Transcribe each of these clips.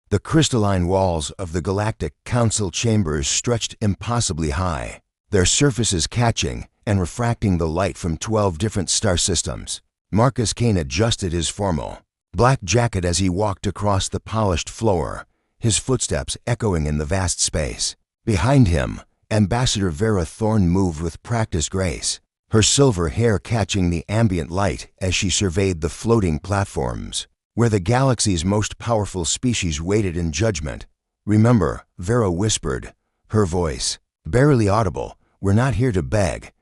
The crystalline walls of the Galactic Council chambers stretched impossibly high, their surfaces catching and refracting the light from 12 different star systems. Marcus Kane adjusted his formal black jacket as he walked across the polished floor, his footsteps echoing in the vast space. Behind him, Ambassador Vera Thorne moved with practiced grace, her silver hair catching the ambient light as she surveyed the floating platforms, where the galaxy's most powerful species waited in judgment. "Remember," Vera whispered, her voice barely audible, "we're not here to beg.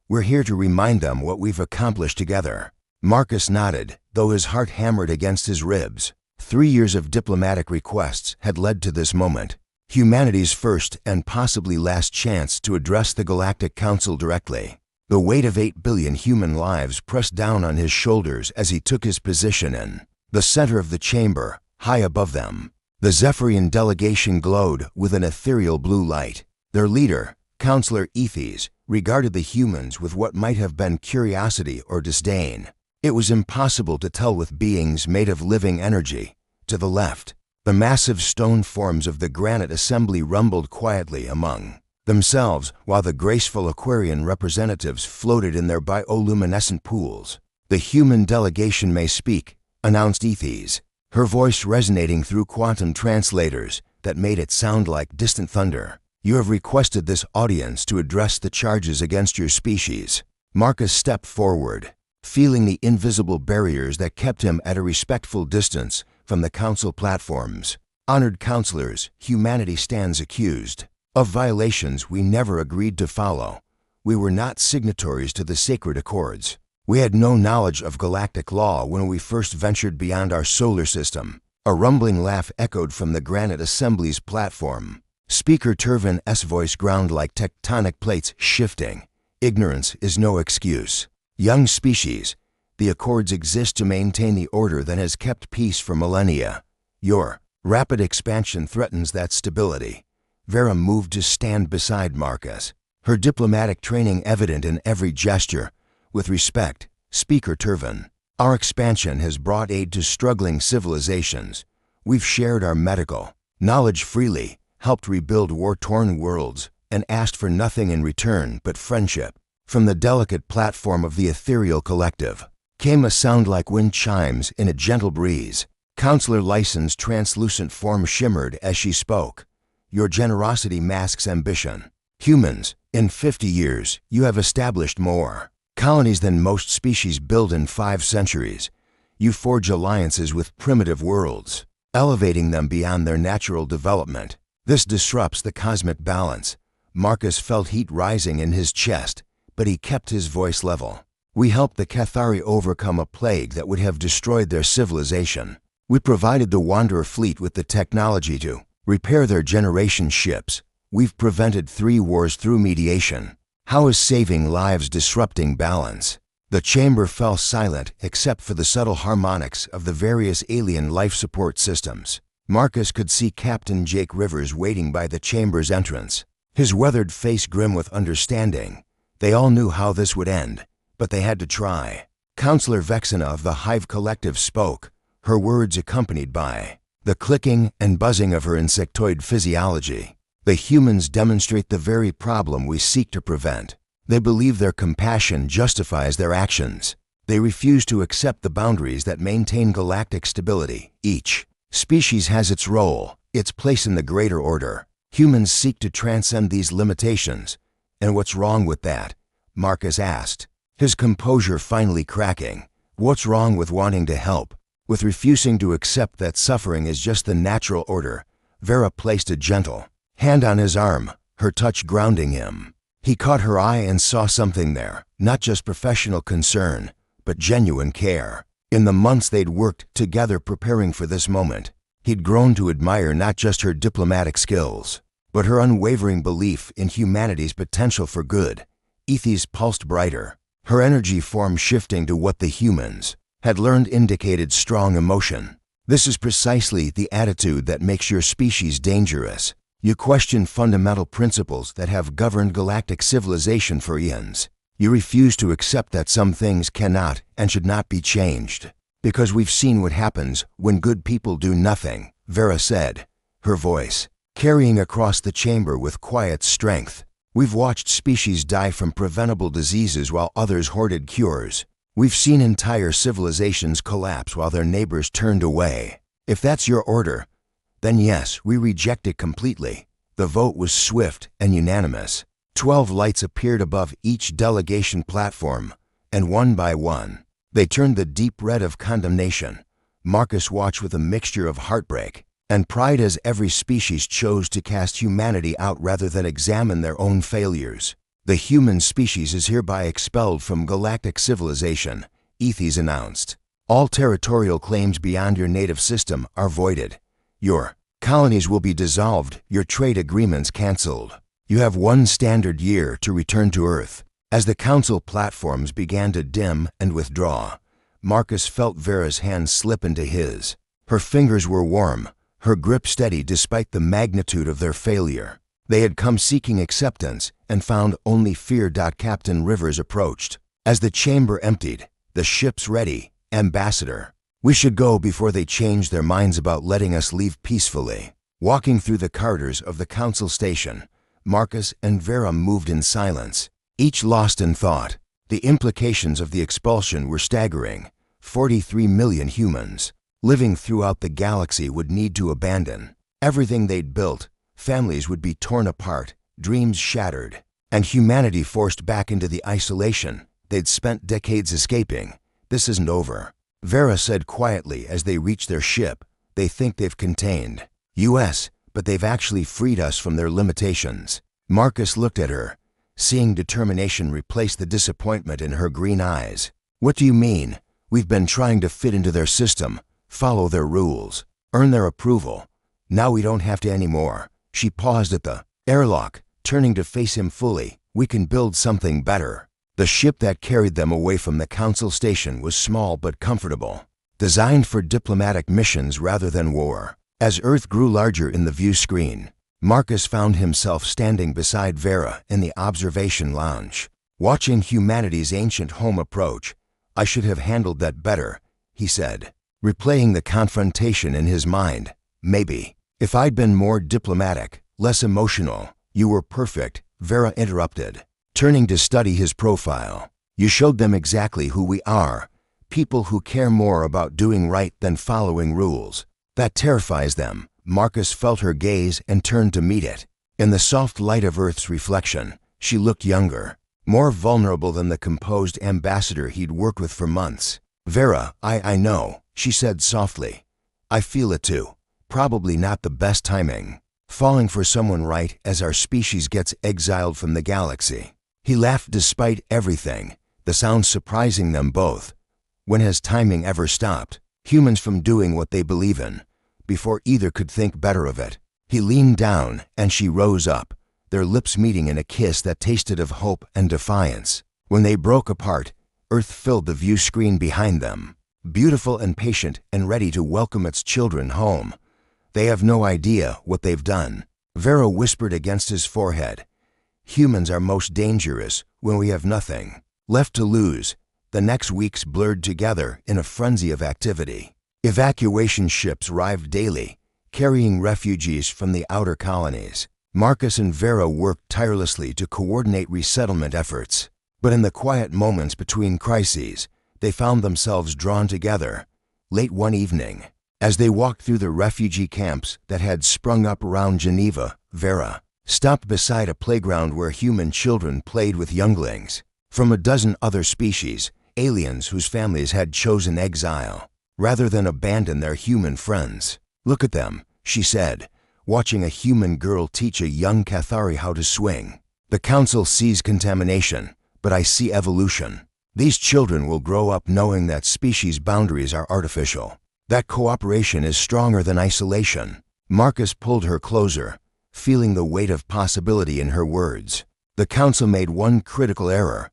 We're here to remind them what we've accomplished together." Marcus nodded, though his heart hammered against his ribs. 3 years of diplomatic requests had led to this moment, humanity's first and possibly last chance to address the Galactic Council directly. The weight of 8 billion human lives pressed down on his shoulders as he took his position in the center of the chamber, high above them. The Zephyrian delegation glowed with an ethereal blue light. Their leader, Counselor Ethes, regarded the humans with what might have been curiosity or disdain. It was impossible to tell with beings made of living energy. To the left, the massive stone forms of the granite assembly rumbled quietly among themselves, while the graceful Aquarian representatives floated in their bioluminescent pools. "The human delegation may speak," announced Ethes, her voice resonating through quantum translators that made it sound like distant thunder. "You have requested this audience to address the charges against your species." Marcus stepped forward, feeling the invisible barriers that kept him at a respectful distance from the council platforms. "Honored counselors, humanity stands accused of violations we never agreed to follow. We were not signatories to the sacred accords. We had no knowledge of galactic law when we first ventured beyond our solar system." A rumbling laugh echoed from the Granite Assembly's platform. Speaker Turvin's voice ground like tectonic plates shifting. "Ignorance is no excuse. Young species, the accords exist to maintain the order that has kept peace for millennia. Your rapid expansion threatens that stability." Vera moved to stand beside Marcus, her diplomatic training evident in every gesture. "With respect, Speaker Turvin, our expansion has brought aid to struggling civilizations. We've shared our medical knowledge freely, helped rebuild war-torn worlds, and asked for nothing in return but friendship." From the delicate platform of the ethereal collective came a sound like wind chimes in a gentle breeze. Counselor Lyson's translucent form shimmered as she spoke. "Your generosity masks ambition. Humans, in 50 years, you have established more colonies than most species build in 5 centuries. You forge alliances with primitive worlds, elevating them beyond their natural development. This disrupts the cosmic balance." Marcus felt heat rising in his chest, but he kept his voice level. "We helped the Cathari overcome a plague that would have destroyed their civilization. We provided the Wanderer fleet with the technology to repair their generation ships. We've prevented 3 wars through mediation. How is saving lives disrupting balance?" The chamber fell silent except for the subtle harmonics of the various alien life support systems. Marcus could see Captain Jake Rivers waiting by the chamber's entrance, his weathered face grim with understanding. They all knew how this would end, but they had to try. Counselor Vexena of the Hive Collective spoke, her words accompanied by the clicking and buzzing of her insectoid physiology. "The humans demonstrate the very problem we seek to prevent. They believe their compassion justifies their actions. They refuse to accept the boundaries that maintain galactic stability. Each species has its role, its place in the greater order. Humans seek to transcend these limitations. And what's wrong with that?" Marcus asked, his composure finally cracking. "What's wrong with wanting to help? With refusing to accept that suffering is just the natural order?" Vera placed a gentle hand on his arm, her touch grounding him. He caught her eye and saw something there, not just professional concern, but genuine care. In the months they'd worked together preparing for this moment, he'd grown to admire not just her diplomatic skills, but her unwavering belief in humanity's potential for good. Ethes pulsed brighter, her energy form shifting to what the humans had learned indicated strong emotion. "This is precisely the attitude that makes your species dangerous. You question fundamental principles that have governed galactic civilization for eons. You refuse to accept that some things cannot and should not be changed. Because we've seen what happens when good people do nothing. Vera said, her voice carrying across the chamber with quiet strength. We've watched species die from preventable diseases while others hoarded cures. We've seen entire civilizations collapse while their neighbors turned away. If that's your order, then yes, we reject it completely. The vote was swift and unanimous. 12 lights appeared above each delegation platform, and one by one, they turned the deep red of condemnation. Marcus watched with a mixture of heartbreak and pride as every species chose to cast humanity out rather than examine their own failures. The human species is hereby expelled from galactic civilization, Ethes announced. All territorial claims beyond your native system are voided. Your colonies will be dissolved, your trade agreements canceled. You have 1 standard year to return to Earth. As the council platforms began to dim and withdraw, Marcus felt Vera's hand slip into his. Her fingers were warm, her grip steady despite the magnitude of their failure. They had come seeking acceptance and found only fear. Captain Rivers approached. As the chamber emptied, the ship's ready, Ambassador. We should go before they change their minds about letting us leave peacefully. Walking through the corridors of the council station, Marcus and Vera moved in silence, each lost in thought. The implications of the expulsion were staggering. 43 million humans living throughout the galaxy would need to abandon everything they'd built. Families would be torn apart, dreams shattered, and humanity forced back into the isolation they'd spent decades escaping. This isn't over, Vera said quietly as they reached their ship. They think they've contained US, but they've actually freed us from their limitations. Marcus looked at her, seeing determination replace the disappointment in her green eyes. What do you mean? We've been trying to fit into their system, follow their rules, earn their approval. Now we don't have to anymore. She paused at the airlock, turning to face him fully. We can build something better. The ship that carried them away from the council station was small but comfortable, designed for diplomatic missions rather than war. As Earth grew larger in the view screen, Marcus found himself standing beside Vera in the observation lounge, watching humanity's ancient home approach. I should have handled that better, he said, replaying the confrontation in his mind. Maybe, if I'd been more diplomatic, less emotional. You were perfect, Vera interrupted, turning to study his profile. You showed them exactly who we are, people who care more about doing right than following rules. That terrifies them. Marcus felt her gaze and turned to meet it. In the soft light of Earth's reflection, she looked younger, more vulnerable than the composed ambassador he'd worked with for months. Vera, I know, she said softly. I feel it too. Probably not the best timing. Falling for someone right as our species gets exiled from the galaxy. He laughed despite everything, the sound surprising them both. When has timing ever stopped humans from doing what they believe in, before either could think better of it? He leaned down and she rose up, their lips meeting in a kiss that tasted of hope and defiance. When they broke apart, Earth filled the view screen behind them, beautiful and patient and ready to welcome its children home. They have no idea what they've done, Vera whispered against his forehead. Humans are most dangerous when we have nothing left to lose. The next weeks blurred together in a frenzy of activity. Evacuation ships arrived daily, carrying refugees from the outer colonies. Marcus and Vera worked tirelessly to coordinate resettlement efforts. But in the quiet moments between crises, they found themselves drawn together. Late one evening, as they walked through the refugee camps that had sprung up around Geneva, Vera stopped beside a playground where human children played with younglings from a dozen other species, aliens whose families had chosen exile rather than abandon their human friends. Look at them, she said, watching a human girl teach a young Cathari how to swing. The council sees contamination, but I see evolution. These children will grow up knowing that species boundaries are artificial, that cooperation is stronger than isolation. Marcus pulled her closer, feeling the weight of possibility in her words. The council made one critical error,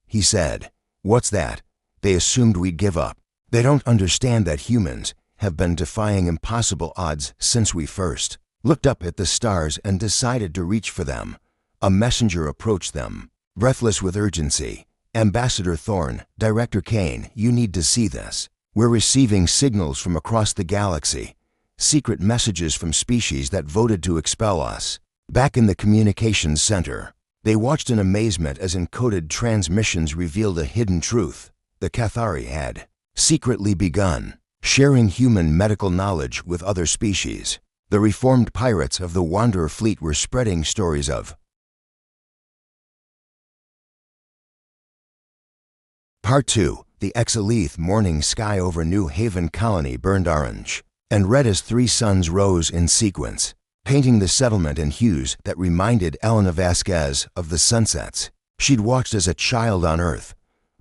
he said. What's that? They assumed we'd give up. They don't understand that humans have been defying impossible odds since we first looked up at the stars and decided to reach for them. A messenger approached them, breathless with urgency. Ambassador Thorne, Director Kane, you need to see this. We're receiving signals from across the galaxy, secret messages from species that voted to expel us. Back in the communications center, they watched in amazement as encoded transmissions revealed a hidden truth. The Cathari had secretly begun sharing human medical knowledge with other species. The reformed pirates of the Wanderer fleet were spreading stories of Part 2. The Exalith morning sky over New Haven colony burned orange and red as three suns rose in sequence, painting the settlement in hues that reminded Elena Vasquez of the sunsets she'd watched as a child on Earth.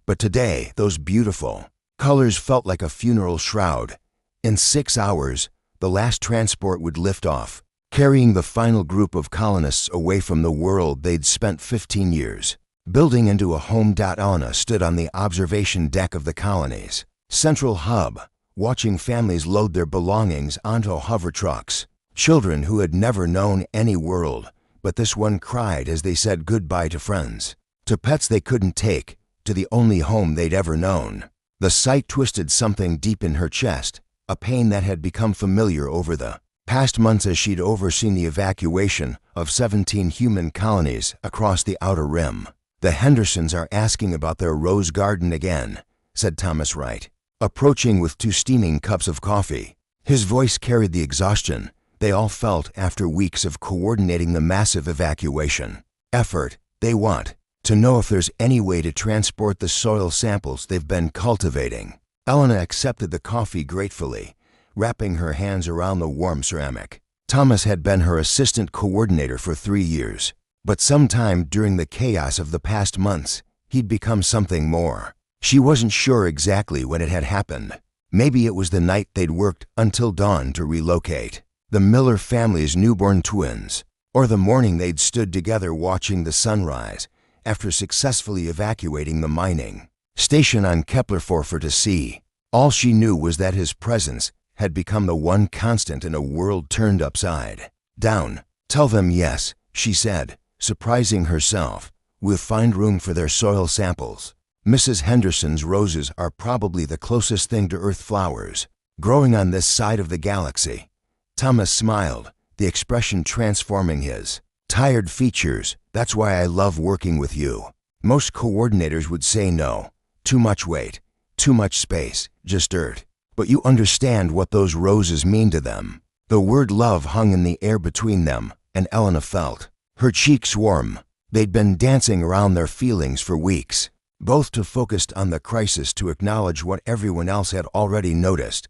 But today, those beautiful colors felt like a funeral shroud. In 6 hours, the last transport would lift off, carrying the final group of colonists away from the world they'd spent 15 years building into a home. Elena stood on the observation deck of the colony's central hub, watching families load their belongings onto hover trucks. Children who had never known any world, but this one cried as they said goodbye to friends, to pets they couldn't take, to the only home they'd ever known. The sight twisted something deep in her chest, a pain that had become familiar over the past months as she'd overseen the evacuation of 17 human colonies across the outer rim. "The Hendersons are asking about their rose garden again," said Thomas Wright, approaching with 2 steaming cups of coffee. His voice carried the exhaustion they all felt after weeks of coordinating the massive evacuation effort. "They want to know if there's any way to transport the soil samples they've been cultivating." Elena accepted the coffee gratefully, wrapping her hands around the warm ceramic. Thomas had been her assistant coordinator for 3 years. But sometime during the chaos of the past months, he'd become something more. She wasn't sure exactly when it had happened. Maybe it was the night they'd worked until dawn to relocate the Miller family's newborn twins, or the morning they'd stood together watching the sunrise after successfully evacuating the mining station on Kepler-4 to see. All she knew was that his presence had become the one constant in a world turned upside down. "Tell them yes," she said, surprising herself. "We'll find room for their soil samples. Mrs. Henderson's roses are probably the closest thing to Earth flowers growing on this side of the galaxy." Thomas smiled, the expression transforming his tired features. "That's why I love working with you. Most coordinators would say no. Too much weight, too much space, just dirt. But you understand what those roses mean to them." The word love hung in the air between them, and Elena felt her cheeks warm. They'd been dancing around their feelings for weeks, both too focused on the crisis to acknowledge what everyone else had already noticed.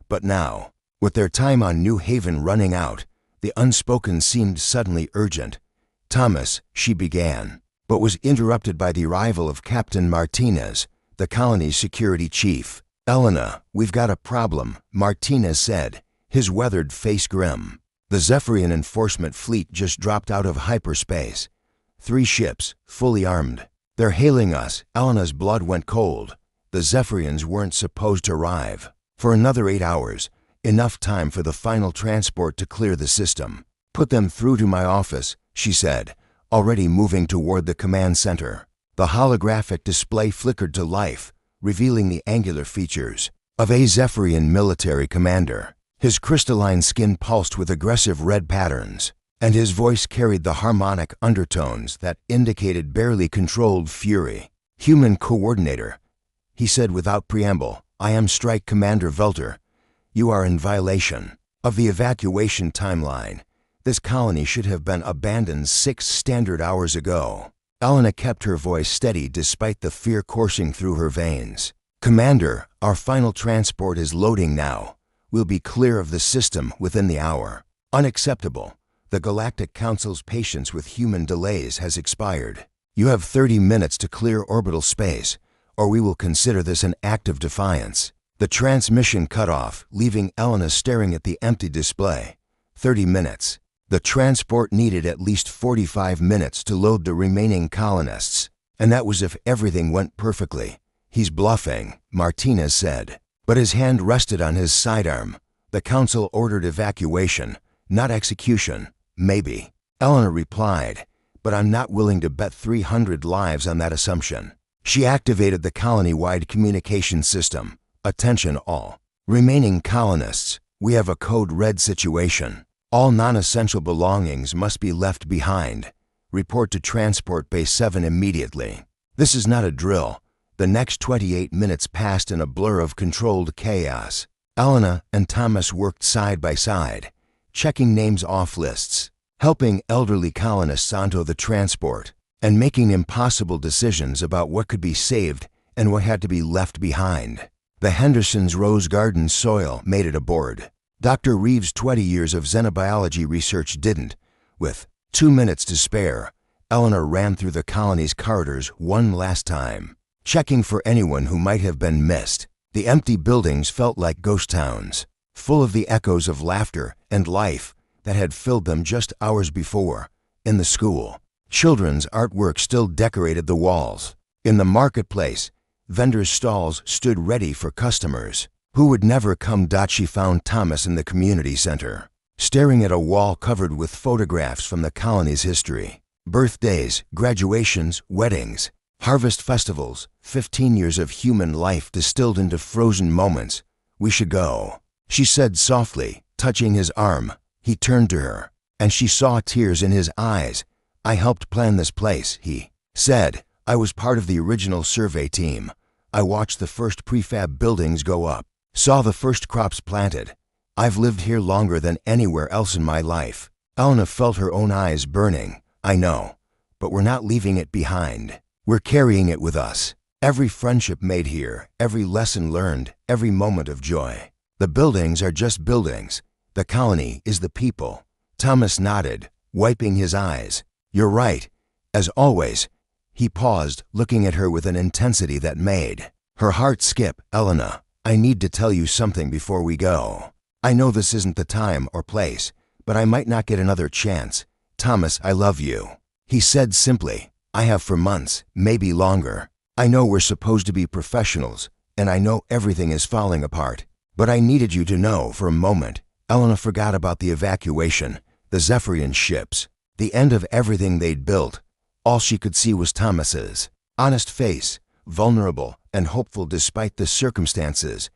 But now, with their time on New Haven running out, the unspoken seemed suddenly urgent. "Thomas," she began, but was interrupted by the arrival of Captain Martinez, the colony's security chief. "Elena, we've got a problem," Martinez said, his weathered face grim. "The Zephyrian enforcement fleet just dropped out of hyperspace. 3 ships, fully armed. They're hailing us." Elena's blood went cold. The Zephyrians weren't supposed to arrive for another 8 hours, enough time for the final transport to clear the system. "Put them through to my office," she said, already moving toward the command center. The holographic display flickered to life, revealing the angular features of a Zephyrian military commander. His crystalline skin pulsed with aggressive red patterns, and his voice carried the harmonic undertones that indicated barely controlled fury. "Human coordinator," he said without preamble, "I am Strike Commander Velter. You are in violation of the evacuation timeline. This colony should have been abandoned 6 standard hours ago." Elena kept her voice steady despite the fear coursing through her veins. "Commander, our final transport is loading now. We'll be clear of the system within the hour." "Unacceptable. The Galactic Council's patience with human delays has expired. You have 30 minutes to clear orbital space, or we will consider this an act of defiance." The transmission cut off, leaving Elena staring at the empty display. 30 minutes. The transport needed at least 45 minutes to load the remaining colonists, and that was if everything went perfectly. "He's bluffing," Martinez said, but his hand rested on his sidearm. "The Council ordered evacuation, not execution." "Maybe," Elena replied, "but I'm not willing to bet 300 lives on that assumption." She activated the colony-wide communication system. "Attention all remaining colonists. We have a code red situation. All non-essential belongings must be left behind. Report to Transport Base 7 immediately. This is not a drill. The next 28 minutes passed in a blur of controlled chaos. Elena and Thomas worked side by side, checking names off lists, helping elderly colonists onto the transport, and making impossible decisions about what could be saved and what had to be left behind. The Hendersons' rose garden soil made it aboard. Dr. Reeves' 20 years of xenobiology research didn't. With 2 minutes to spare, Eleanor ran through the colony's corridors one last time, checking for anyone who might have been missed. The empty buildings felt like ghost towns, full of the echoes of laughter and life that had filled them just hours before. In the school, children's artwork still decorated the walls. In the marketplace, vendors' stalls stood ready for customers who would never come. She found Thomas in the community center, staring at a wall covered with photographs from the colony's history. Birthdays, graduations, weddings, harvest festivals, 15 years of human life distilled into frozen moments. "We should go," she said softly, touching his arm. He turned to her, and she saw tears in his eyes. "I helped plan this place," he said. "I was part of the original survey team. I watched the first prefab buildings go up, saw the first crops planted. I've lived here longer than anywhere else in my life." Elena felt her own eyes burning. "I know, but we're not leaving it behind. We're carrying it with us. Every friendship made here, every lesson learned, every moment of joy. The buildings are just buildings. The colony is the people." Thomas nodded, wiping his eyes. "You're right. As always." He paused, looking at her with an intensity that made her heart skip. "Elena, I need to tell you something before we go. I know this isn't the time or place, but I might not get another chance. Thomas, I love you," he said simply. "I have for months, maybe longer. I know we're supposed to be professionals, and I know everything is falling apart, but I needed you to know for a moment." Elena forgot about the evacuation, the Zephyrian ships, the end of everything they'd built. All she could see was Thomas's honest face, vulnerable and hopeful despite the circumstances.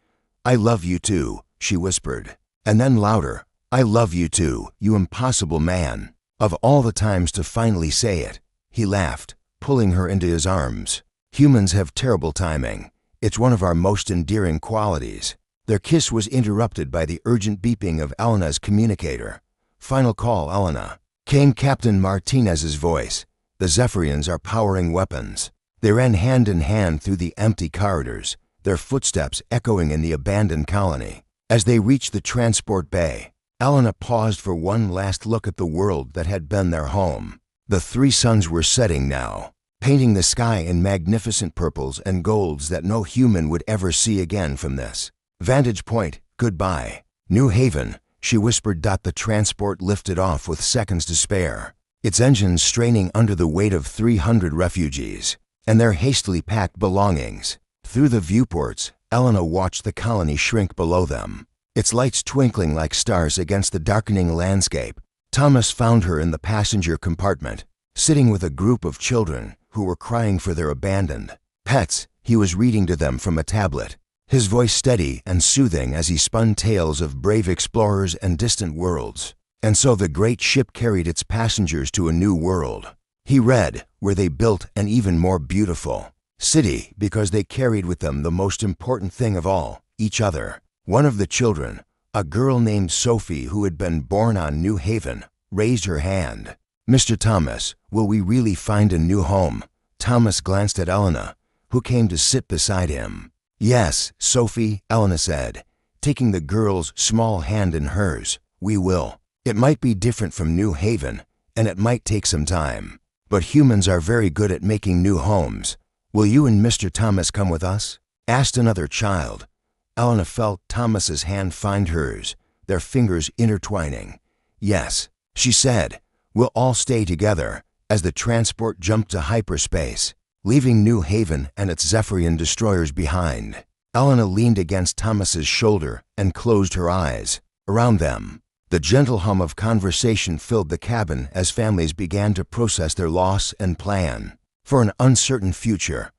"I love you too," she whispered. And then louder, "I love you too, you impossible man." Of all the times to finally say it, he laughed, pulling her into his arms. "Humans have terrible timing. It's one of our most endearing qualities." Their kiss was interrupted by the urgent beeping of Elena's communicator. "Final call, Elena," came Captain Martinez's voice. "The Zephyrians are powering weapons." They ran hand in hand through the empty corridors, their footsteps echoing in the abandoned colony. As they reached the transport bay, Elena paused for one last look at the world that had been their home. The 3 suns were setting now, painting the sky in magnificent purples and golds that no human would ever see again from this vantage point. "Goodbye, New Haven," she whispered. The transport lifted off with seconds to spare, its engines straining under the weight of 300 refugees and their hastily packed belongings. Through the viewports, Elena watched the colony shrink below them, its lights twinkling like stars against the darkening landscape. Thomas found her in the passenger compartment, sitting with a group of children who were crying for their abandoned pets. He was reading to them from a tablet, his voice steady and soothing as he spun tales of brave explorers and distant worlds. And so the great ship carried its passengers to a new world. He read where they built an even more beautiful city because they carried with them the most important thing of all, each other. One of the children, a girl named Sophie who had been born on New Haven, raised her hand. "Mr. Thomas, will we really find a new home?" Thomas glanced at Elena, who came to sit beside him. "Yes, Sophie," Elena said, taking the girl's small hand in hers. "We will. It might be different from New Haven, and it might take some time. But humans are very good at making new homes. Will you and Mr. Thomas come with us?" asked another child. Elena felt Thomas's hand find hers, their fingers intertwining. "Yes," she said. "We'll all stay together." As the transport jumped to hyperspace, leaving New Haven and its Zephyrian destroyers behind, Elena leaned against Thomas's shoulder and closed her eyes. Around them, the gentle hum of conversation filled the cabin as families began to process their loss and plan for an uncertain future.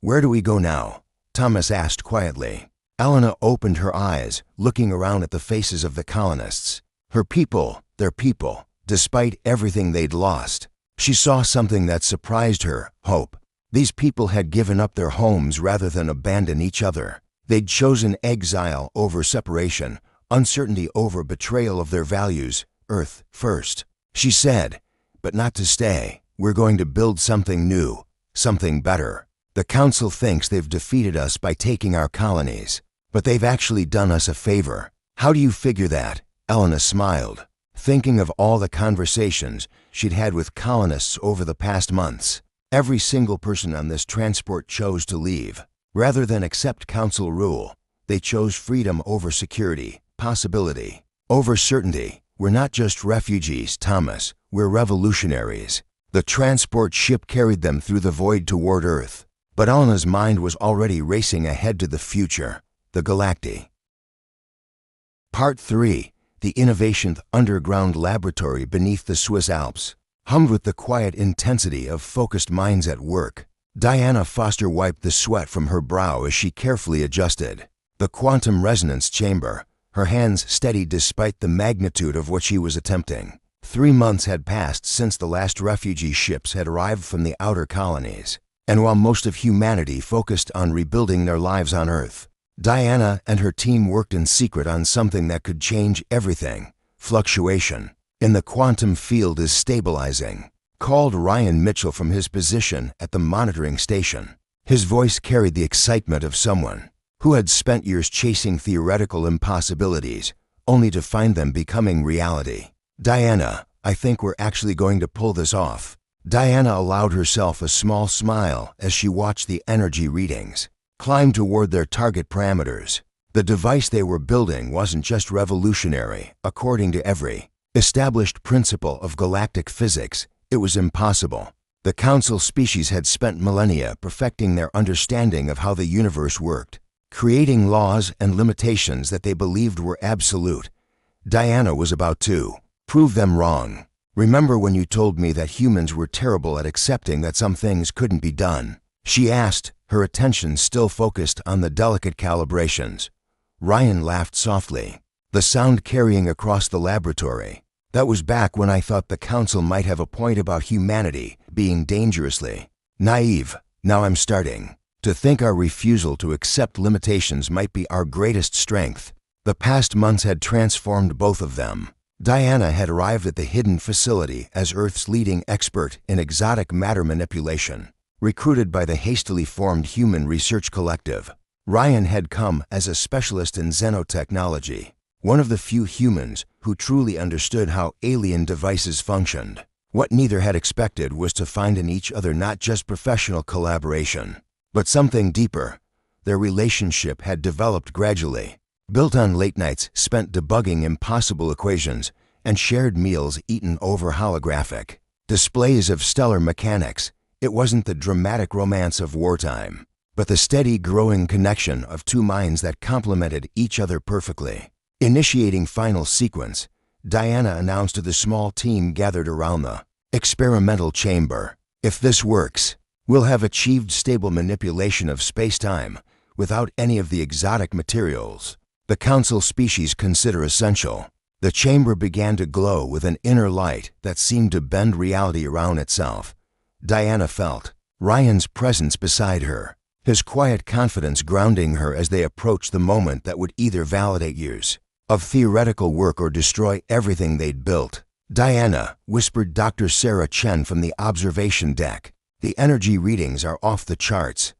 "Where do we go now?" Thomas asked quietly. Elena opened her eyes, looking around at the faces of the colonists. Her people, their people, despite everything they'd lost. She saw something that surprised her: hope. These people had given up their homes rather than abandon each other. They'd chosen exile over separation, uncertainty over betrayal of their values, Earth first. She said, "But not to stay. We're going to build something new, something better. The Council thinks they've defeated us by taking our colonies, but they've actually done us a favor." "How do you figure that?" Elena smiled, thinking of all the conversations she'd had with colonists over the past months. Every single person on this transport chose to leave. Rather than accept Council rule, they chose freedom over security, possibility, over certainty. "We're not just refugees, Thomas. We're revolutionaries." The transport ship carried them through the void toward Earth. But Elena's mind was already racing ahead to the future, the Galacti. Part 3. The Innovation's underground laboratory beneath the Swiss Alps. Hummed with the quiet intensity of focused minds at work, Diana Foster wiped the sweat from her brow as she carefully adjusted the quantum resonance chamber, her hands steady despite the magnitude of what she was attempting. 3 months had passed since the last refugee ships had arrived from the outer colonies, and while most of humanity focused on rebuilding their lives on Earth, Diana and her team worked in secret on something that could change everything: fluctuation in the quantum field is stabilizing, called Ryan Mitchell from his position at the monitoring station. His voice carried the excitement of someone who had spent years chasing theoretical impossibilities, only to find them becoming reality. "Diana, I think we're actually going to pull this off." Diana allowed herself a small smile as she watched the energy readings climb toward their target parameters. The device they were building wasn't just revolutionary, according to every established principle of galactic physics. It was impossible. The Council species had spent millennia perfecting their understanding of how the universe worked, creating laws and limitations that they believed were absolute. Diana was about to prove them wrong. "Remember when you told me that humans were terrible at accepting that some things couldn't be done?" she asked, her attention still focused on the delicate calibrations. Ryan laughed softly, the sound carrying across the laboratory. "That was back when I thought the Council might have a point about humanity being dangerously naive. Now I'm starting to think our refusal to accept limitations might be our greatest strength." The past months had transformed both of them. Diana had arrived at the hidden facility as Earth's leading expert in exotic matter manipulation, recruited by the hastily formed Human Research Collective. Ryan had come as a specialist in xenotechnology, one of the few humans who truly understood how alien devices functioned. What neither had expected was to find in each other not just professional collaboration, but something deeper. Their relationship had developed gradually, built on late nights spent debugging impossible equations and shared meals eaten over holographic displays of stellar mechanics. It wasn't the dramatic romance of wartime, but the steady growing connection of two minds that complemented each other perfectly. Initiating final sequence, Diana announced to the small team gathered around the experimental chamber, "If this works, we'll have achieved stable manipulation of space-time without any of the exotic materials the Council species consider essential." The chamber began to glow with an inner light that seemed to bend reality around itself. Diana felt Ryan's presence beside her, his quiet confidence grounding her as they approached the moment that would either validate years of theoretical work or destroy everything they'd built. "Diana," whispered Dr. Sarah Chen from the observation deck, "the energy readings are off the charts.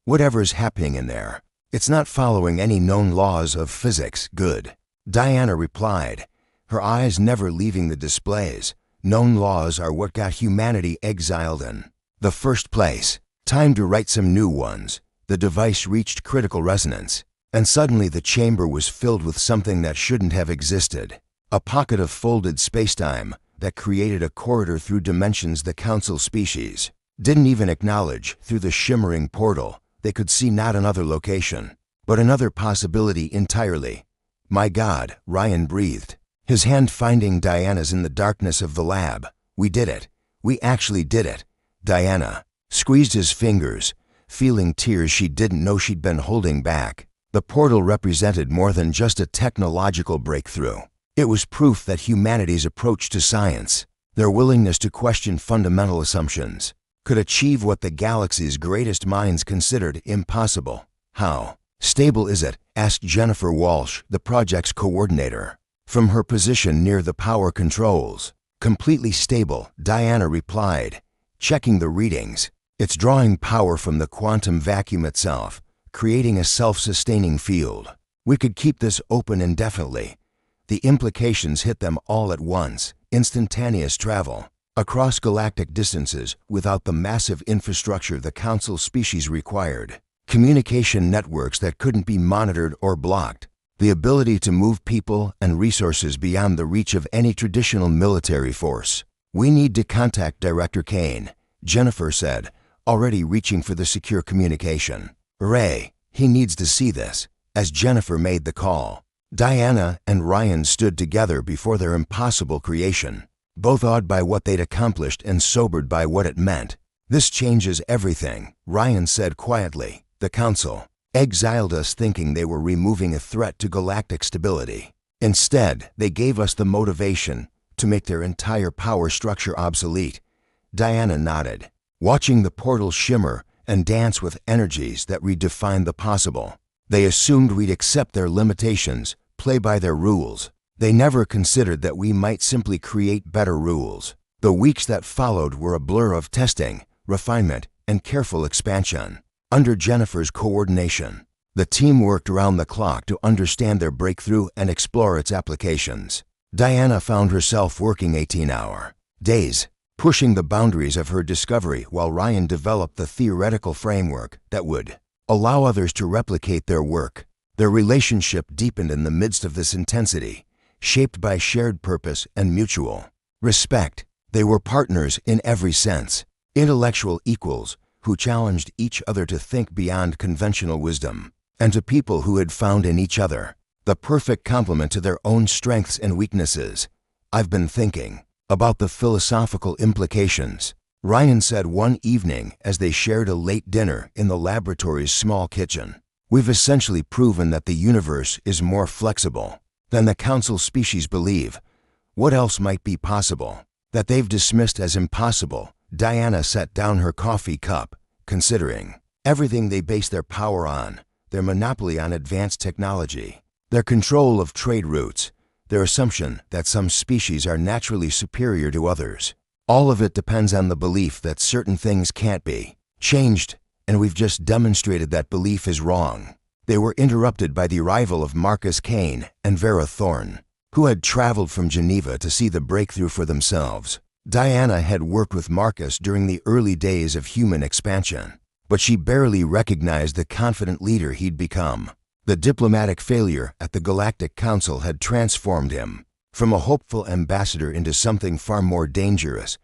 Whatever's happening in there, it's not following any known laws of physics." "Good," Diana replied, her eyes never leaving the displays. "Known laws are what got humanity exiled in the first place. Time to write some new ones." The device reached critical resonance, and suddenly the chamber was filled with something that shouldn't have existed. A pocket of folded spacetime that created a corridor through dimensions the Council species didn't even acknowledge. Through the shimmering portal, they could see not another location, but another possibility entirely. "My God," Ryan breathed, his hand finding Diana's in the darkness of the lab. "We did it. We actually did it." Diana squeezed his fingers, feeling tears she didn't know she'd been holding back. The portal represented more than just a technological breakthrough. It was proof that humanity's approach to science, their willingness to question fundamental assumptions, could achieve what the galaxy's greatest minds considered impossible. "How stable is it?" asked Jennifer Walsh, the project's coordinator. From her position near the power controls. "Completely stable," Diana replied, checking the readings. "It's drawing power from the quantum vacuum itself, creating a self-sustaining field. We could keep this open indefinitely." The implications hit them all at once. Instantaneous travel across galactic distances without the massive infrastructure the Council species required. Communication networks that couldn't be monitored or blocked. The ability to move people and resources beyond the reach of any traditional military force. "We need to contact Director Kane," Jennifer said, already reaching for the secure communication. "Ray, he needs to see this." As Jennifer made the call, Diana and Ryan stood together before their impossible creation, both awed by what they'd accomplished and sobered by what it meant. "This changes everything," Ryan said quietly. "The Council exiled us thinking they were removing a threat to galactic stability. Instead, they gave us the motivation to make their entire power structure obsolete." Diana nodded, watching the portal shimmer and dance with energies that redefined the possible. "They assumed we'd accept their limitations, play by their rules. They never considered that we might simply create better rules." The weeks that followed were a blur of testing, refinement, and careful expansion. Under Jennifer's coordination, the team worked around the clock to understand their breakthrough and explore its applications. Diana found herself working 18-hour days, pushing the boundaries of her discovery while Ryan developed the theoretical framework that would allow others to replicate their work. Their relationship deepened in the midst of this intensity, shaped by shared purpose and mutual respect. They were partners in every sense, intellectual equals who challenged each other to think beyond conventional wisdom, and to people who had found in each other the perfect complement to their own strengths and weaknesses. "I've been thinking about the philosophical implications," Ryan said one evening as they shared a late dinner in the laboratory's small kitchen. "We've essentially proven that the universe is more flexible than the Council species believe. What else might be possible that they've dismissed as impossible?" Diana set down her coffee cup, considering everything they base their power on, their monopoly on advanced technology, their control of trade routes, their assumption that some species are naturally superior to others. All of it depends on the belief that certain things can't be changed, and we've just demonstrated that belief is wrong. They were interrupted by the arrival of Marcus Kane and Vera Thorne, who had traveled from Geneva to see the breakthrough for themselves. Diana had worked with Marcus during the early days of human expansion, but she barely recognized the confident leader he'd become. The diplomatic failure at the Galactic Council had transformed him from a hopeful ambassador into something far more dangerous,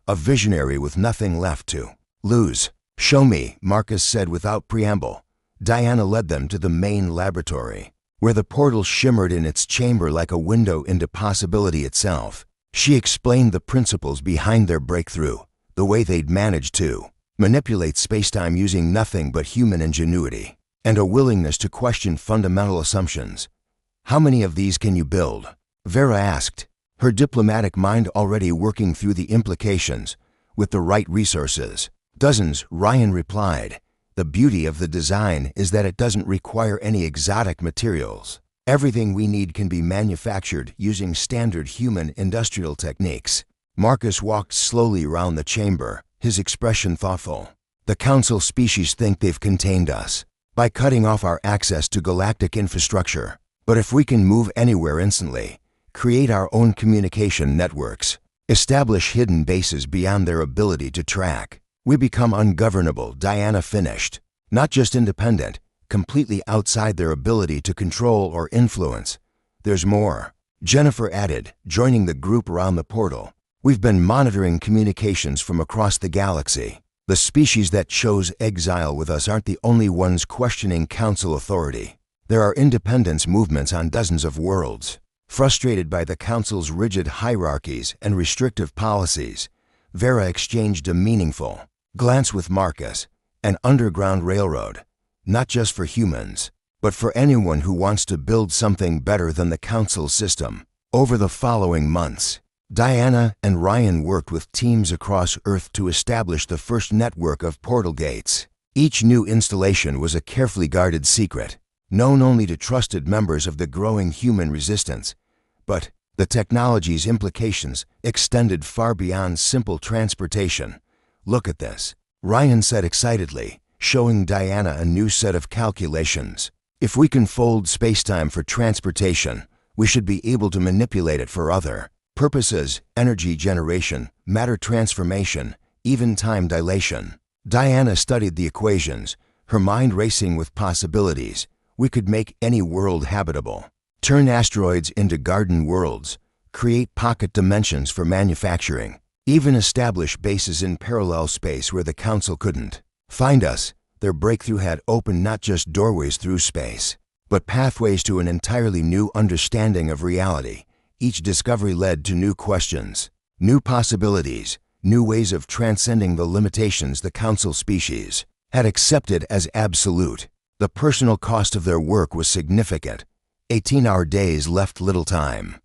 a visionary with nothing left to lose. "Show me," Marcus said without preamble. Diana led them to the main laboratory, where the portal shimmered in its chamber like a window into possibility itself. She explained the principles behind their breakthrough, the way they'd managed to manipulate spacetime using nothing but human ingenuity, and a willingness to question fundamental assumptions. "How many of these can you build?" Vera asked, her diplomatic mind already working through the implications with the right resources. "Dozens," Ryan replied. "The beauty of the design is that it doesn't require any exotic materials. Everything we need can be manufactured using standard human industrial techniques." Marcus walked slowly around the chamber, his expression thoughtful. "The Council species think they've contained us by cutting off our access to galactic infrastructure. But if we can move anywhere instantly, create our own communication networks, establish hidden bases beyond their ability to track, we become ungovernable," Diana finished. "Not just independent, completely outside their ability to control or influence. There's more," Jennifer added, joining the group around the portal. "We've been monitoring communications from across the galaxy. The species that chose exile with us aren't the only ones questioning Council authority. There are independence movements on dozens of worlds. Frustrated by the Council's rigid hierarchies and restrictive policies, Vera exchanged a meaningful glance with Marcus. An underground railroad, not just for humans, but for anyone who wants to build something better than the Council system. Over the following months, Diana and Ryan worked with teams across Earth to establish the first network of portal gates. Each new installation was a carefully guarded secret, known only to trusted members of the growing human resistance. But the technology's implications extended far beyond simple transportation. "Look at this," Ryan said excitedly, showing Diana a new set of calculations. "If we can fold spacetime for transportation, we should be able to manipulate it for other purposes: energy generation, matter transformation, even time dilation." Diana studied the equations, her mind racing with possibilities. "We could make any world habitable, turn asteroids into garden worlds, create pocket dimensions for manufacturing, even establish bases in parallel space where the Council couldn't find us." Their breakthrough had opened not just doorways through space, but pathways to an entirely new understanding of reality. Each discovery led to new questions, new possibilities, new ways of transcending the limitations the Council species had accepted as absolute. The personal cost of their work was significant. 18-hour days left little time